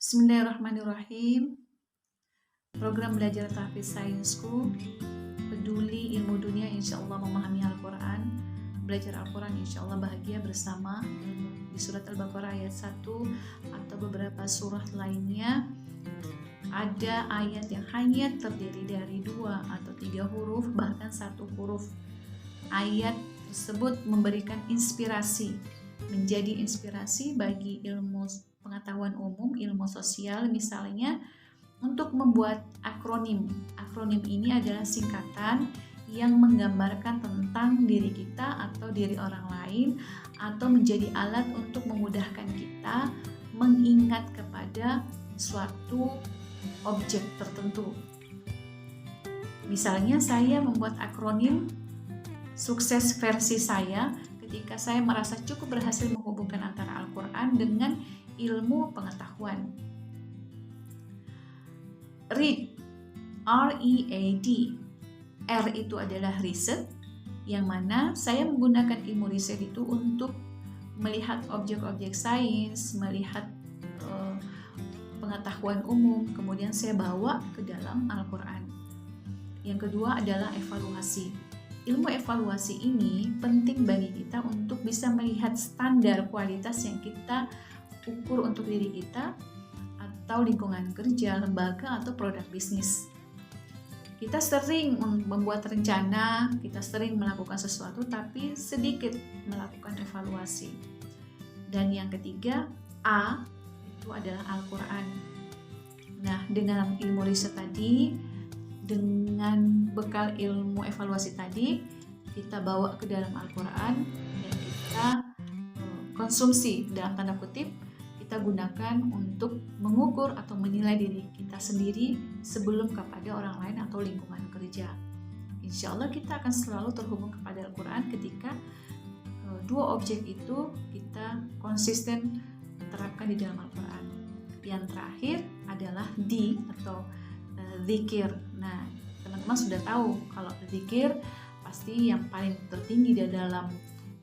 Bismillahirrahmanirrahim. Program belajar tahfiz Sainsku, peduli ilmu dunia, insya Allah memahami Al-Quran, belajar Al-Quran, insya Allah bahagia bersama. Di surat Al-Baqarah ayat 1 atau beberapa surah lainnya ada ayat yang hanya terdiri dari 2 atau 3 huruf, bahkan 1 huruf. Ayat tersebut memberikan inspirasi, menjadi inspirasi bagi ilmu pengetahuan umum, ilmu sosial misalnya, untuk membuat akronim. Akronim ini adalah singkatan yang menggambarkan tentang diri kita atau diri orang lain, atau menjadi alat untuk memudahkan kita mengingat kepada suatu objek tertentu. Misalnya saya membuat akronim sukses versi saya ketika saya merasa cukup berhasil menghubungkan antara Al-Quran dengan ilmu pengetahuan. Read, R-E-A-D. R itu adalah riset, yang mana saya menggunakan ilmu riset itu untuk melihat objek-objek sains, melihat pengetahuan umum, kemudian saya bawa ke dalam Al-Quran. Yang kedua adalah evaluasi. Ilmu evaluasi ini penting bagi kita untuk bisa melihat standar kualitas yang kita ukur untuk diri kita atau lingkungan kerja, lembaga, atau produk bisnis. Kita sering membuat rencana, kita sering melakukan sesuatu, tapi sedikit melakukan evaluasi. Dan yang ketiga, A, itu adalah Al-Quran. Nah, dengan ilmu riset tadi, dengan bekal ilmu evaluasi tadi, kita bawa ke dalam Al-Quran dan kita konsumsi, dalam tanda kutip, kita gunakan untuk mengukur atau menilai diri kita sendiri sebelum kepada orang lain atau lingkungan kerja. Insya Allah kita akan selalu terhubung kepada Al-Quran ketika dua objek itu kita konsisten terapkan di dalam Al-Quran. Yang terakhir adalah di atau zikir. Nah, teman-teman sudah tahu kalau zikir pasti yang paling tertinggi di dalam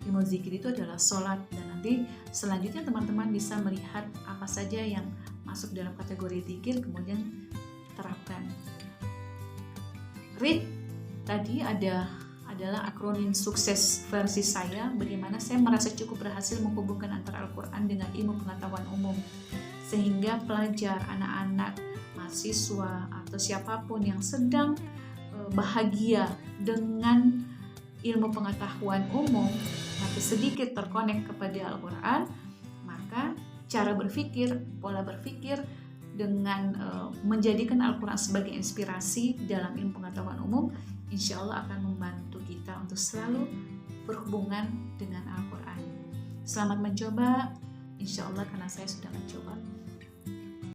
ilmu zikir itu adalah sholat, dan nanti selanjutnya teman-teman bisa melihat apa saja yang masuk dalam kategori zikir, kemudian terapkan. Read tadi adalah akronim sukses versi saya, bagaimana saya merasa cukup berhasil menghubungkan antara Al-Quran dengan ilmu pengetahuan umum, sehingga pelajar, anak-anak, mahasiswa, atau siapapun yang sedang bahagia dengan ilmu pengetahuan umum tapi sedikit terkonek kepada Al-Quran, maka cara berpikir, pola berpikir dengan menjadikan Al-Quran sebagai inspirasi dalam ilmu pengetahuan umum, insya Allah akan membantu kita untuk selalu berhubungan dengan Al-Quran. Selamat mencoba, insya Allah, karena saya sudah mencoba.